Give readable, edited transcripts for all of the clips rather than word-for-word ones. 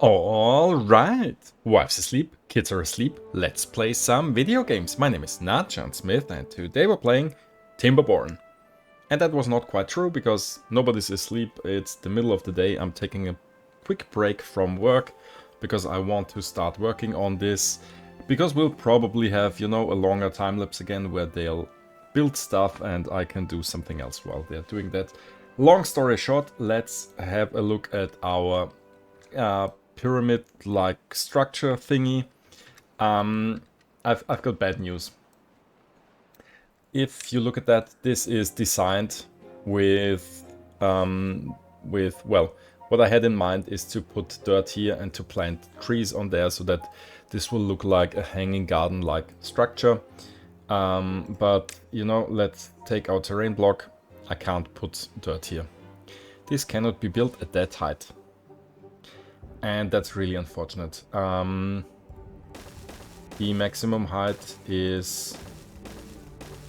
Alright, wife's asleep, kids are asleep, let's play some video games. My name is not John Smith and today we're playing Timberborn. And that was not quite true because nobody's asleep, it's the middle of the day. I'm taking a quick break from work because I want to start working on this. Because we'll probably have, a longer time lapse again where they'll build stuff and I can do something else while they're doing that. Long story short, let's have a look at our pyramid-like structure thingy. I've got bad news. If you look at that, this is designed with well, what I had in mind is to put dirt here and to plant trees on there so that this will look like a hanging garden-like structure. But, let's take our terrain block. I can't put dirt here. This cannot be built at that height. And that's really unfortunate. The maximum height is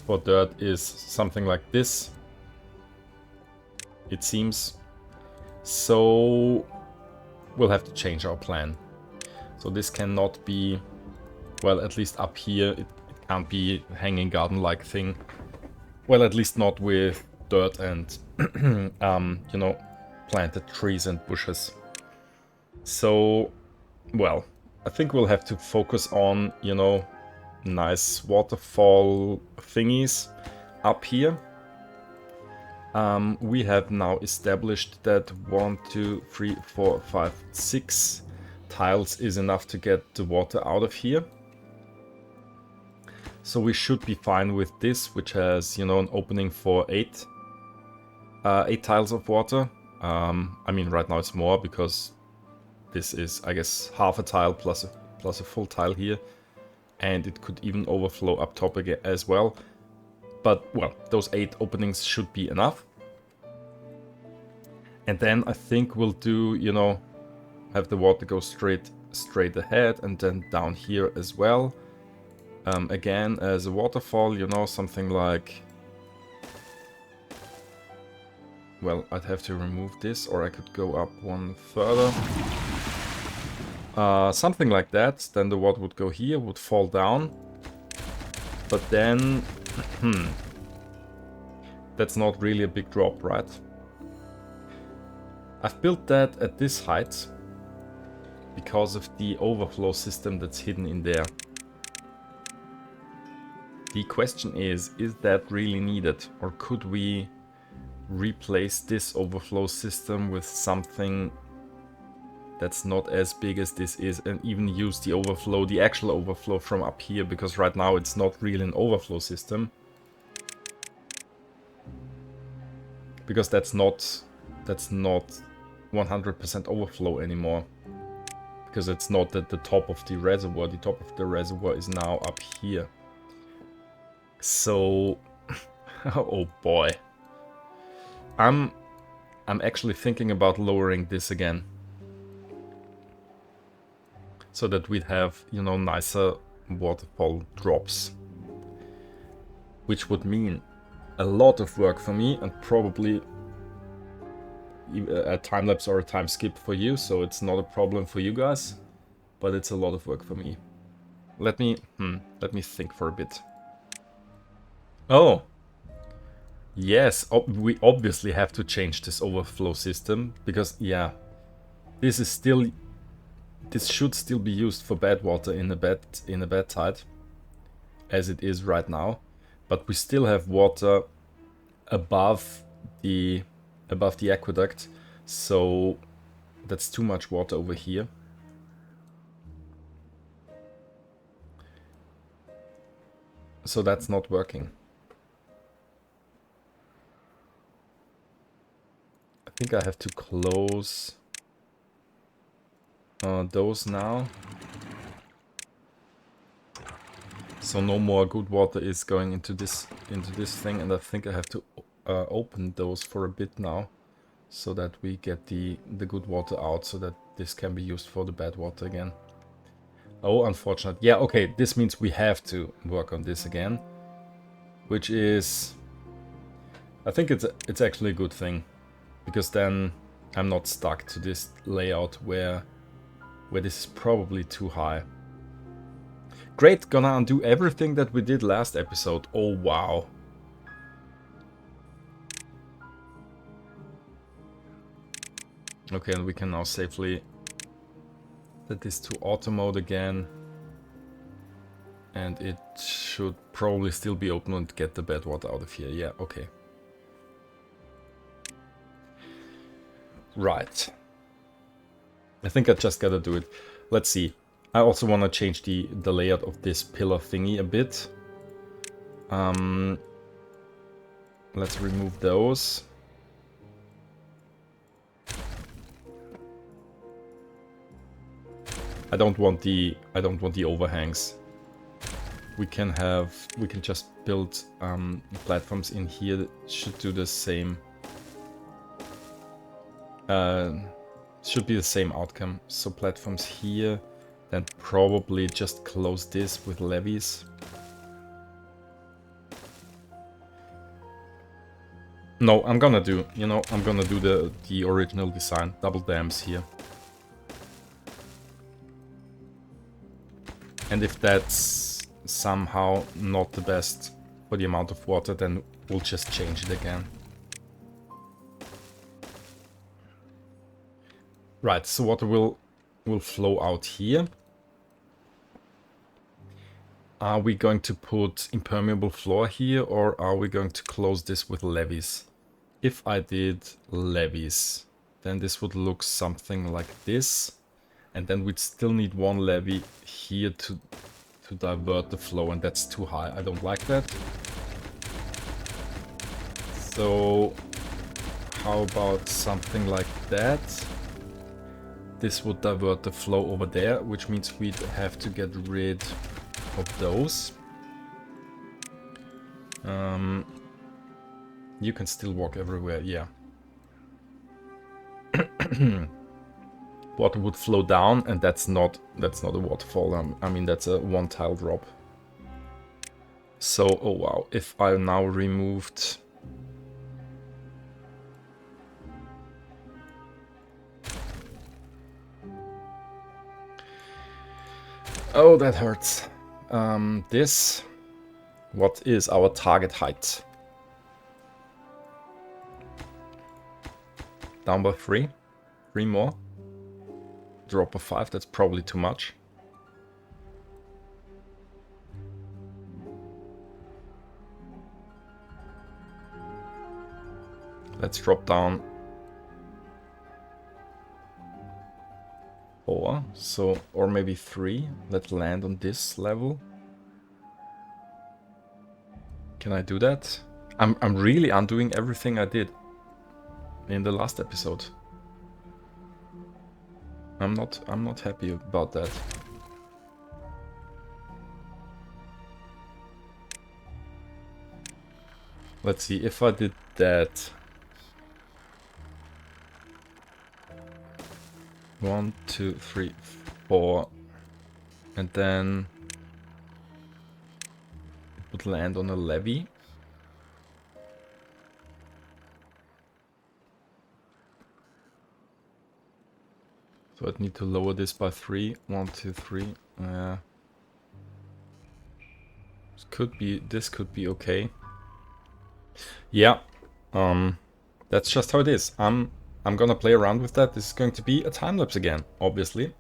for dirt is something like this, it seems. So we'll have to change our plan. So this cannot be, well, at least up here, it can't be a hanging garden-like thing. Well, at least not with dirt and, planted trees and bushes. So, well, I think we'll have to focus on, nice waterfall thingies up here. We have now established that 1, 2, 3, 4, 5, 6 tiles is enough to get the water out of here. So we should be fine with this, which has, an opening for 8 tiles of water. I mean, right now it's more because this is, I guess, half a tile plus a full tile here. And it could even overflow up top again as well. But, well, those 8 openings should be enough. And then I think we'll do, have the water go straight ahead and then down here as well. Again, as a waterfall, something like... Well, I'd have to remove this, or I could go up one further. Something like that, then the water would go here, would fall down. But then... that's not really a big drop, right? I've built that at this height because of the overflow system that's hidden in there. The question is that really needed? Or could we replace this overflow system with something that's not as big as this is and even use the overflow, the actual overflow from up here, because right now it's not really an overflow system. Because that's not 100% overflow anymore. Because it's not at the top of the reservoir. The top of the reservoir is now up here. So, oh boy. I'm actually thinking about lowering this again. So that we'd have, nicer waterfall drops. Which would mean a lot of work for me and probably a time lapse or a time skip for you, so it's not a problem for you guys, but it's a lot of work for me. Let me think for a bit. Oh, yes, we obviously have to change this overflow system because, yeah, this should still be used for bad water in a bad tide, as it is right now, but we still have water above the aqueduct, so that's too much water over here. So that's not working. I think I have to close those now. So no more good water is going into this thing, and I think I have to open those for a bit now, so that we get the good water out, so that this can be used for the bad water again. Oh, unfortunate. Yeah, okay, this means we have to work on this again, which is, I think it's actually a good thing, because then I'm not stuck to this layout where where this is probably too high. Great, gonna undo everything that we did last episode. Oh wow. Okay, and we can now safely set this to auto mode again. And it should probably still be open and get the bad water out of here. Yeah, okay. Right. I think I just gotta do it. Let's see. I also want to change the layout of this pillar thingy a bit. Let's remove those. I don't want the overhangs. We can just build platforms in here that should do the same. Should be the same outcome. So platforms here, then probably just close this with levees. No, I'm gonna do the original design, double dams here. And if that's somehow not the best for the amount of water, then we'll just change it again. Right, so water will flow out here. Are we going to put impermeable floor here, or are we going to close this with levees? If I did levees, then this would look something like this. And then we'd still need one levee here to divert the flow, and that's too high. I don't like that. So how about something like that? This would divert the flow over there, which means we'd have to get rid of those. You can still walk everywhere, yeah. Water would flow down, and that's not a waterfall. I mean, that's a one tile drop. So, oh wow, if I now removed... Oh, that hurts. This... What is our target height? Down by 3. 3 more. Drop of 5, that's probably too much. Let's drop down 4, so, or maybe 3. Let's land on this level. Can I do that? I'm really undoing everything I did in the last episode. I'm not happy about that. Let's see if I did that. 1, 2, 3, 4, and then it would land on a levee. So I'd need to lower this by 3. 1, 2, 3. This could be okay. Yeah. That's just how it is. I'm gonna play around with that. This is going to be a time lapse again, obviously.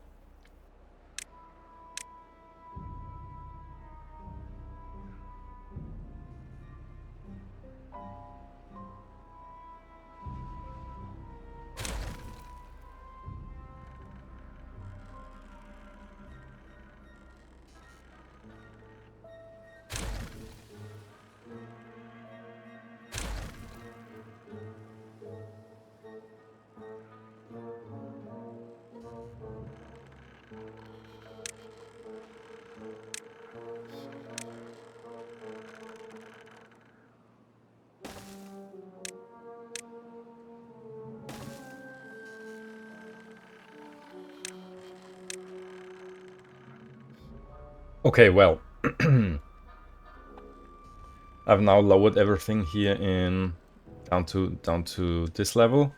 Okay, well, I've now lowered everything here in down to this level.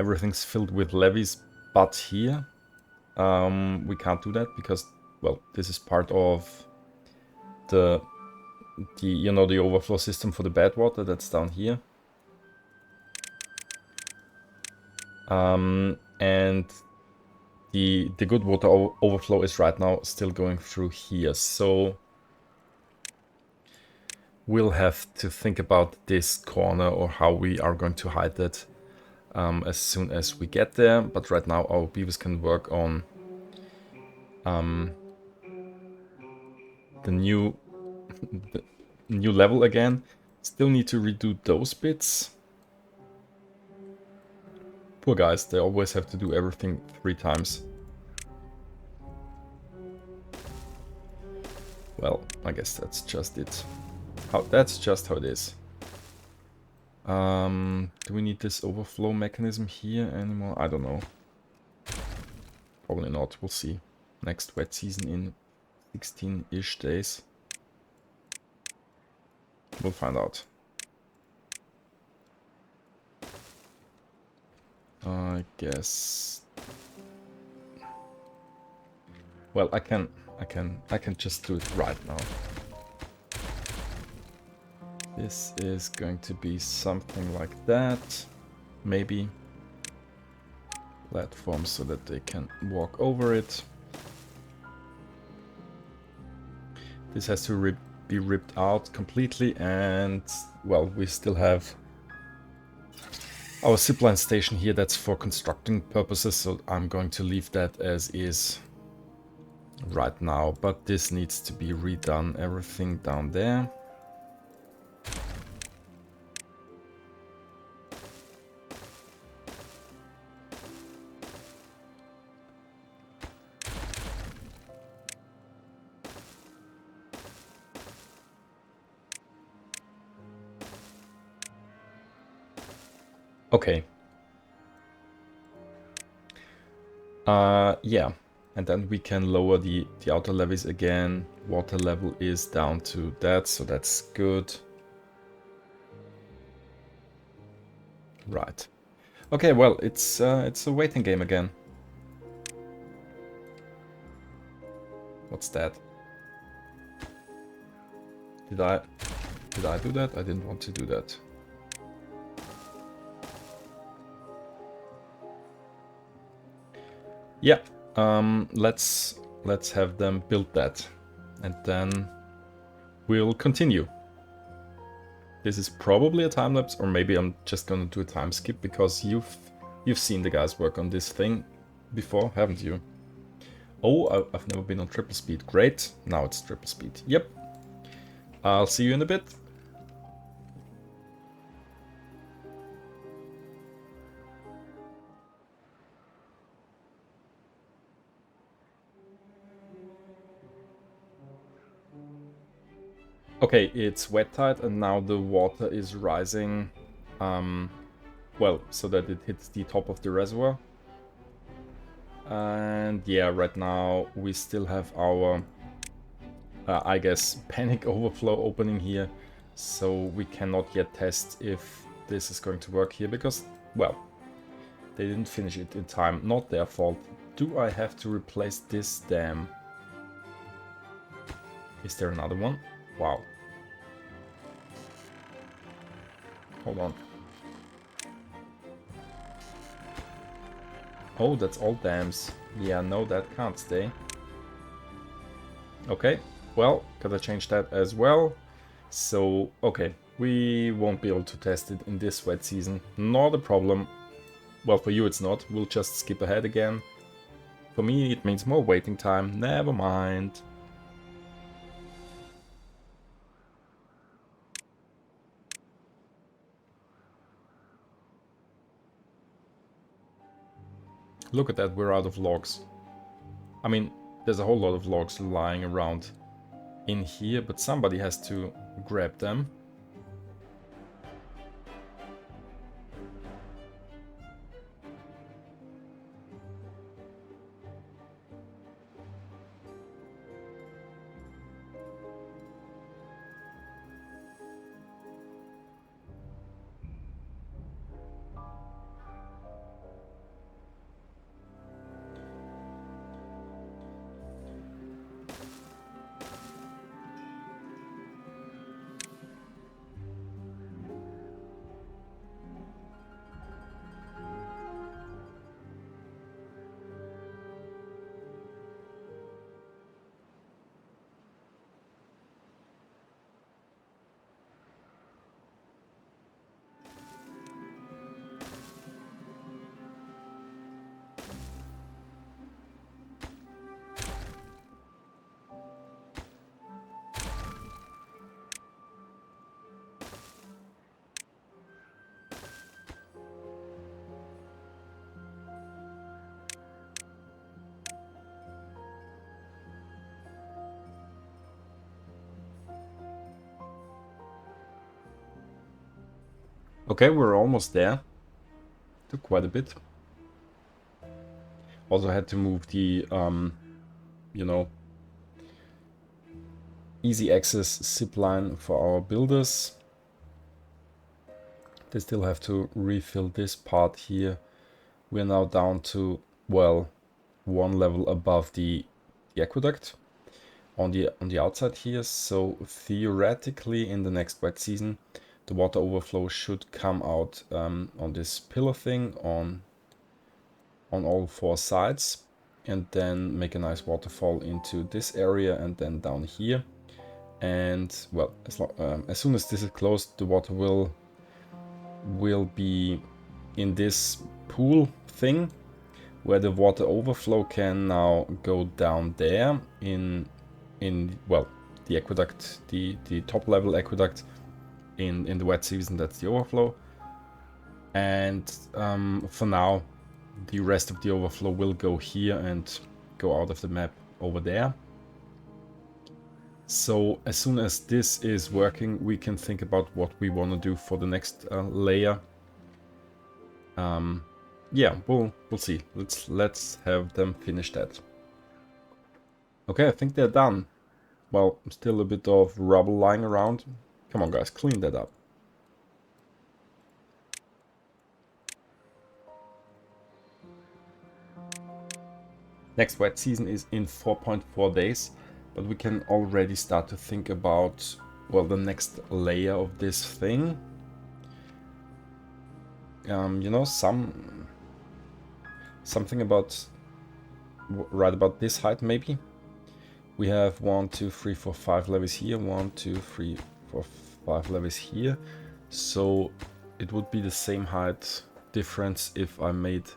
Everything's filled with levees, but here, We can't do that because, well, this is part of the you know, the overflow system for the bad water that's down here. And the good water overflow is right now still going through here. So we'll have to think about this corner or how we are going to hide it as soon as we get there. But right now our beavers can work on the new level again. Still need to redo those bits. Poor guys, they always have to do everything 3 times. Well, I guess that's just it. That's just how it is. Do we need this overflow mechanism here anymore? I don't know. Probably not. We'll see. Next wet season in 16-ish days. We'll find out. I guess. Well, I can just do it right now. This is going to be something like that. Maybe. Platform so that they can walk over it. This has to be ripped out completely, and well, we still have our zipline station here that's for constructing purposes, so I'm going to leave that as is right now, but this needs to be redone, everything down there. Okay. Yeah, and then we can lower the outer levees again. Water level is down to that, so that's good. Right. Okay, well, it's a waiting game again. What's that? Did I do that? I didn't want to do that. Yeah, let's have them build that, and then we'll continue. This is probably a time lapse, or maybe I'm just gonna do a time skip because you've seen the guys work on this thing before, haven't you? Oh, I've never been on triple speed. Great, now it's triple speed. Yep. I'll see you in a bit. Okay, it's wet tide and now the water is rising, well, so that it hits the top of the reservoir. And yeah, right now we still have our, I guess, panic overflow opening here. So we cannot yet test if this is going to work here because, well, they didn't finish it in time. Not their fault. Do I have to replace this dam? Is there another one? Wow. Hold on. Oh, that's all dams. Yeah, no, that can't stay. Okay, well, gotta change that as well. So, okay, we won't be able to test it in this wet season. Not a problem. Well, for you it's not. We'll just skip ahead again. For me, it means more waiting time. Never mind. Look at that, we're out of logs. I mean, there's a whole lot of logs lying around in here, but somebody has to grab them. Okay, we're almost there. Took quite a bit. Also had to move the, you know, easy access zip line for our builders. They still have to refill this part here. We're now down to, well, one level above the aqueduct on the outside here. So theoretically, in the next wet season, the water overflow should come out on this pillar thing on all four sides, and then make a nice waterfall into this area and then down here. And well, as soon as this is closed, the water will be in this pool thing, where the water overflow can now go down there in well, the aqueduct, the top level aqueduct. In the wet season, that's the overflow. And for now, the rest of the overflow will go here and go out of the map over there. So as soon as this is working, we can think about what we want to do for the next layer. Yeah, we'll see. Let's have them finish that. Okay, I think they're done. Well, still a bit of rubble lying around. Come on, guys, clean that up. Next wet season is in 4.4 days, but we can already start to think about, well, the next layer of this thing. You know, something about right about this height, maybe. We have 1, 2, 3, 4, 5 levees here, 1, 2, 3, 4, 5 levees here. So it would be the same height difference if I made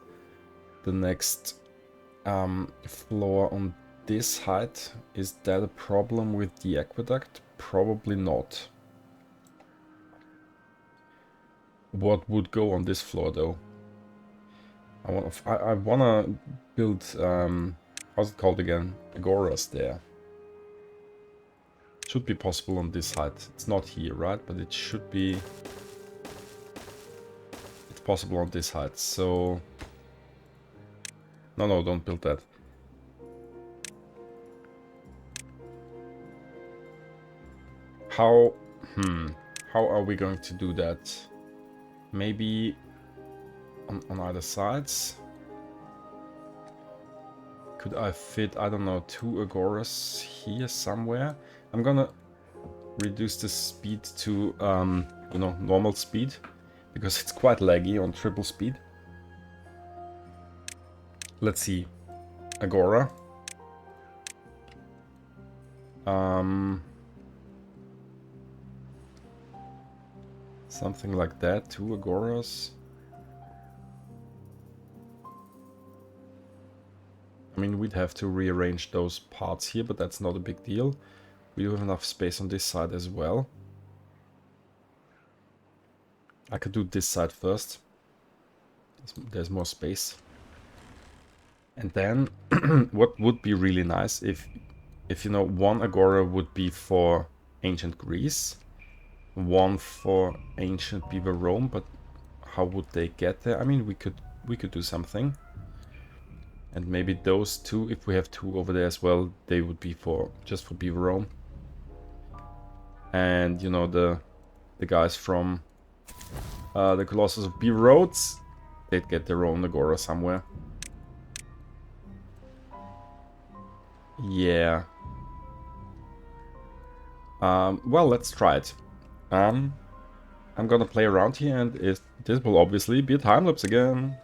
the next floor on this height. Is that a problem with the aqueduct? Probably not. What would go on this floor though? I wanna build how's it called again? Agoras there. Should be possible on this height. It's not here, right? But it should be. It's possible on this height. So no, don't build that. How are we going to do that? Maybe on either sides? Could I fit, I don't know, 2 Agoras here somewhere? I'm gonna reduce the speed to, you know, normal speed, because it's quite laggy on triple speed. Let's see. Agora. Something like that, 2 Agoras. I mean, we'd have to rearrange those parts here, but that's not a big deal. We do have enough space on this side as well. I could do this side first. There's more space. And then, what would be really nice if you know, 1 Agora would be for ancient Greece, 1 for ancient Beaverome, but how would they get there? I mean, we could do something. And maybe those 2, if we have 2 over there as well, they would be just for Beaverome. And you know, the guys from the Colossus of Beaver Roads, they'd get their own Agora somewhere. Yeah. Well, let's try it. I'm gonna play around here, and this will obviously be a time lapse again.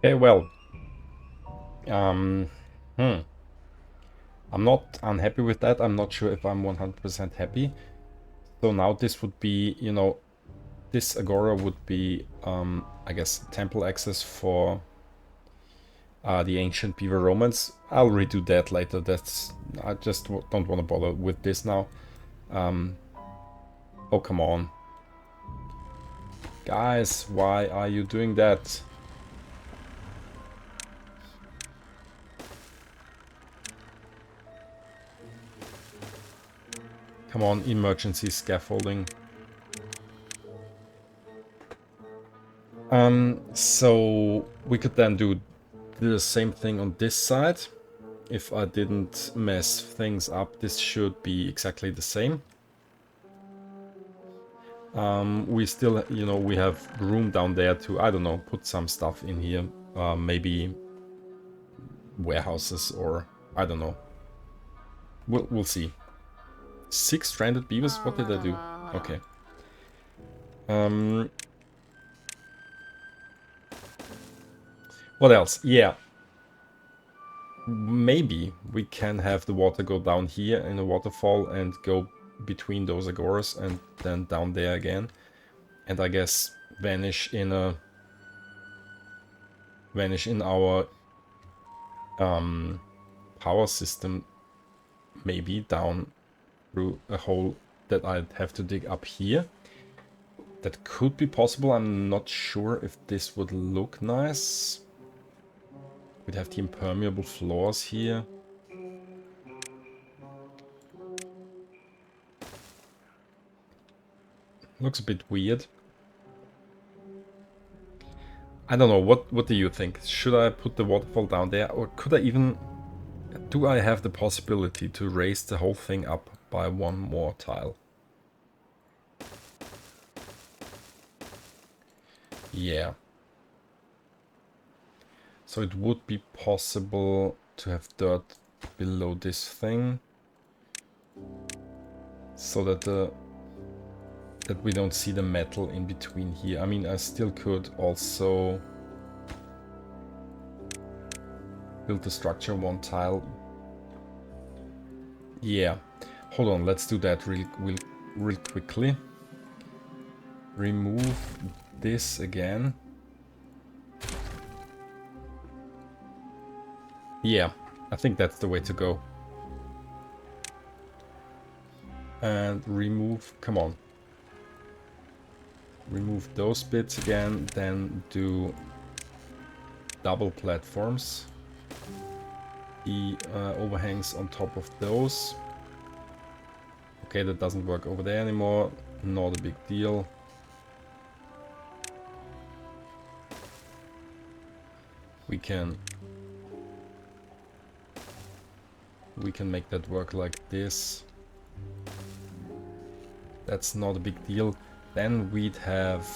Okay, well, um, hmm. I'm not unhappy with that. I'm not sure if I'm 100% happy. So now this would be, you know, this Agora would be, I guess, temple access for the ancient Beaveromans. I'll redo that later. I just don't want to bother with this now. Oh, come on. Guys, why are you doing that? Come on, emergency scaffolding. So we could then do the same thing on this side. If I didn't mess things up, this should be exactly the same. We still, you know, we have room down there to, I don't know, put some stuff in here. Maybe warehouses or I don't know. We'll see. 6 stranded beavers? What did I do? Okay. What else? Yeah. Maybe we can have the water go down here in a waterfall and go between those agoras and then down there again. And I guess vanish in our power system, maybe down through a hole that I'd have to dig up here. That could be possible. I'm not sure if this would look nice. We'd have the impermeable floors here. Looks a bit weird. I don't know, what do you think? Should I put the waterfall down there, or could I even... Do I have the possibility to raise the whole thing up by one more tile? Yeah. So it would be possible to have dirt below this thing, so that we don't see the metal in between here. I mean, I still could also build the structure one tile. Yeah. Hold on, let's do that real quickly. Remove this again. Yeah, I think that's the way to go. And remove, come on. Remove those bits again, then do double platforms. The overhangs on top of those. Okay, that doesn't work over there anymore. Not a big deal. We can make that work like this. That's not a big deal. Then we'd have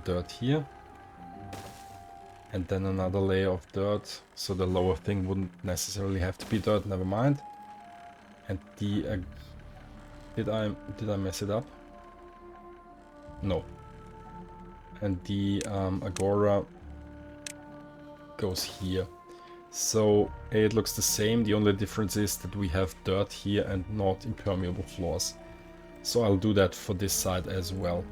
dirt here. And then another layer of dirt, so the lower thing wouldn't necessarily have to be dirt, never mind. And the... did I mess it up? No. And the Agora goes here. So it looks the same, the only difference is that we have dirt here and not impermeable floors. So I'll do that for this side as well.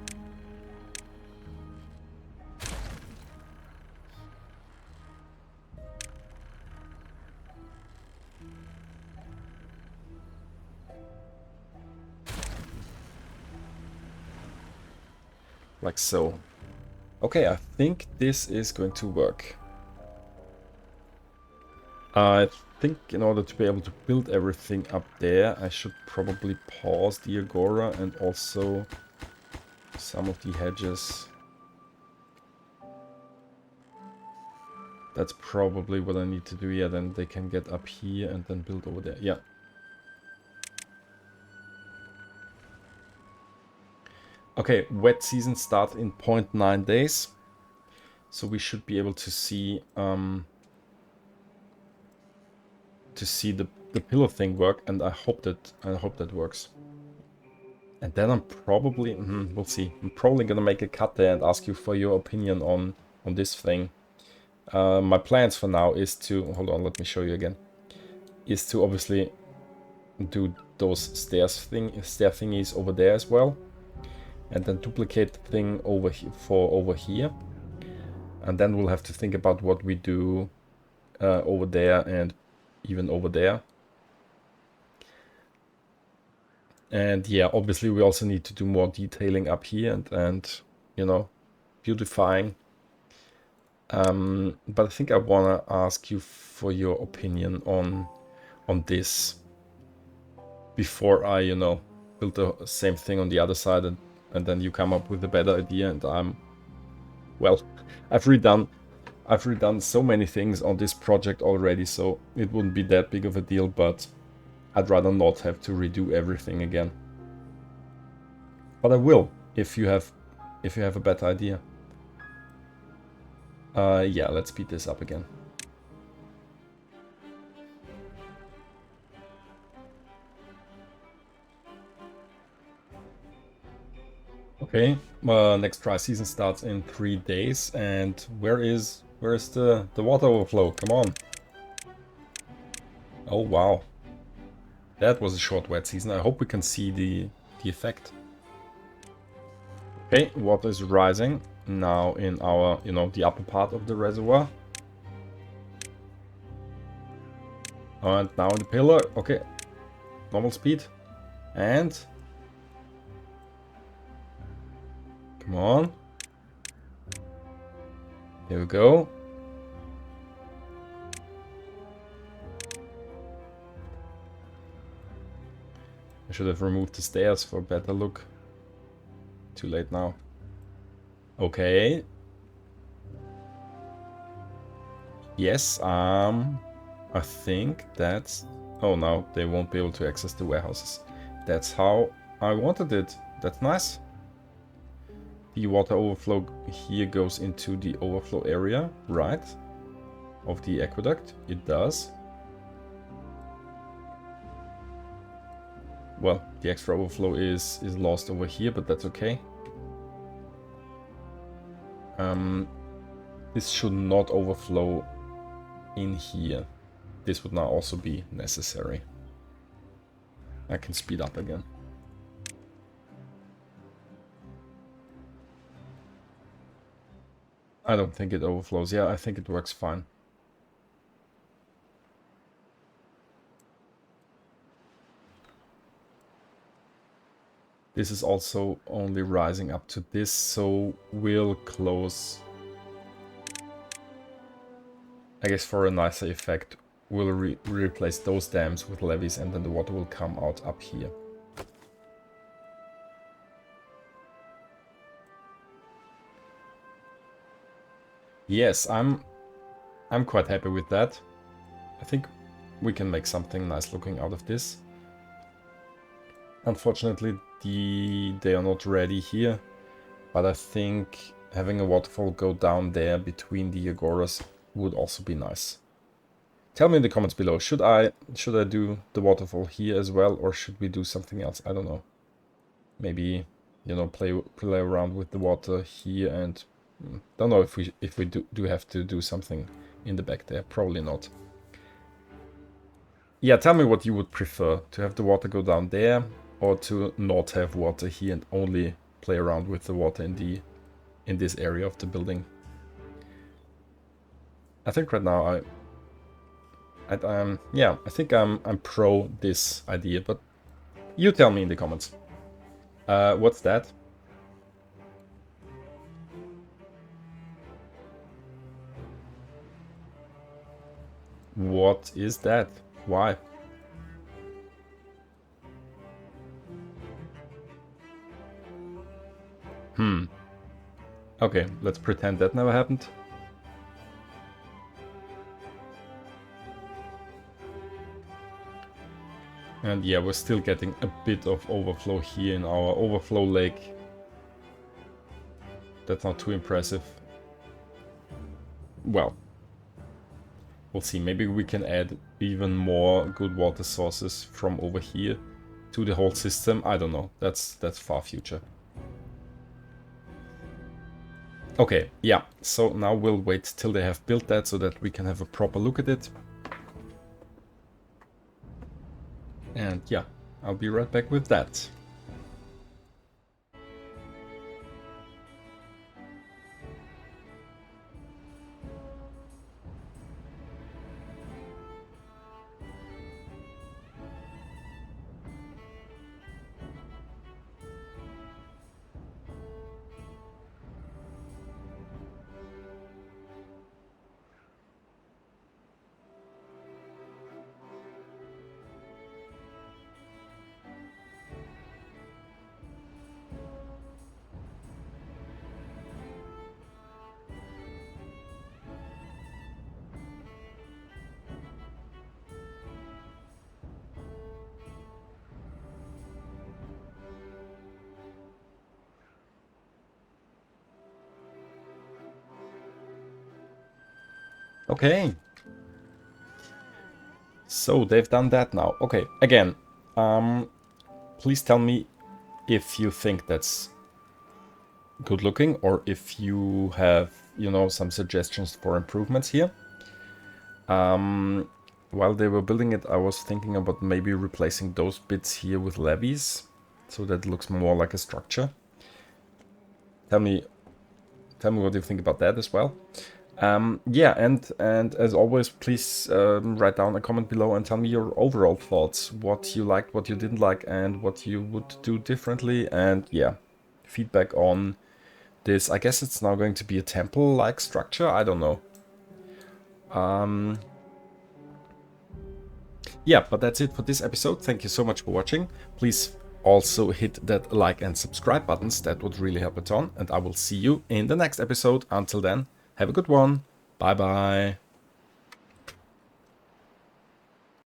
Like so. Okay, I think this is going to work. I think in order to be able to build everything up there, I should probably pause the Agora and also some of the hedges. That's probably what I need to do. Yeah, then they can get up here and then build over there. Yeah. Okay, wet season starts in 0.9 days. So we should be able to see the pillow thing work, and I hope that works. And then I'm probably, we'll see. I'm probably gonna make a cut there and ask you for your opinion on this thing. My plans for now is to, hold on, let me show you again. Is to obviously do those stair thingies over there as well, and then duplicate the thing over here. And then we'll have to think about what we do over there and even over there. And yeah, obviously we also need to do more detailing up here and you know, beautifying. But I think I wanna ask you for your opinion on this before I, you know, build the same thing on the other side, and then you come up with a better idea. And well, I've redone so many things on this project already, so it wouldn't be that big of a deal, but I'd rather not have to redo everything again. But I will, if you have a better idea. Yeah, let's speed this up again. Okay, next dry season starts in 3 days, and where is the water overflow? Come on. Oh wow. That was a short wet season. I hope we can see the effect. Okay, water is rising now in our, you know, the upper part of the reservoir. And now in the pillar. Okay, normal speed. And come on. Here we go. I should have removed the stairs for a better look. Too late now. Okay. Yes, I think that's... Oh, no, they won't be able to access the warehouses. That's how I wanted it. That's nice. The water overflow here goes into the overflow area, right? Of the aqueduct. It does. Well, the extra overflow is lost over here, but that's okay. This should not overflow in here. This would now also be necessary. I can speed up again. I don't think it overflows. Yeah, I think it works fine. This is also only rising up to this, so we'll close... I guess for a nicer effect, we'll replace those dams with levees, and then the water will come out up here. Yes, I'm quite happy with that. I think we can make something nice looking out of this. Unfortunately, they are not ready here, but I think having a waterfall go down there between the Agoras would also be nice. Tell me in the comments below, should I do the waterfall here as well, or should we do something else? I don't know. Maybe, you know, play around with the water here, and don't know if we do have to do something in the back there. Probably not. Yeah, tell me what you would prefer, to have the water go down there, or to not have water here and only play around with the water in this area of the building. I think right now yeah, I think I'm pro this idea, but you tell me in the comments. What's that? What is that? Why? Okay, let's pretend that never happened. And yeah, we're still getting a bit of overflow here in our overflow lake. That's not too impressive. Well, we'll see. Maybe we can add even more good water sources from over here. to the whole system, I don't know. That's far future. Okay, yeah, so now we'll wait till they have built that so that we can have a proper look at it. And yeah, I'll be right back with that. Okay. So they've done that now. Okay, again, please tell me if you think that's good looking or if you have, you know, some suggestions for improvements here. While they were building it, I was thinking about maybe replacing those bits here with levees so that it looks more like a structure. Tell me what you think about that as well. Yeah, and as always, please write down a comment below and tell me your overall thoughts, what you liked, what you didn't like, and what you would do differently. And yeah, feedback on this. I guess it's now going to be a temple-like structure. I don't know. Yeah, but that's it for this episode. Thank you so much for watching. Please also hit that like and subscribe buttons. That would really help a ton. And I will see you in the next episode. Until then, have a good one. Bye bye.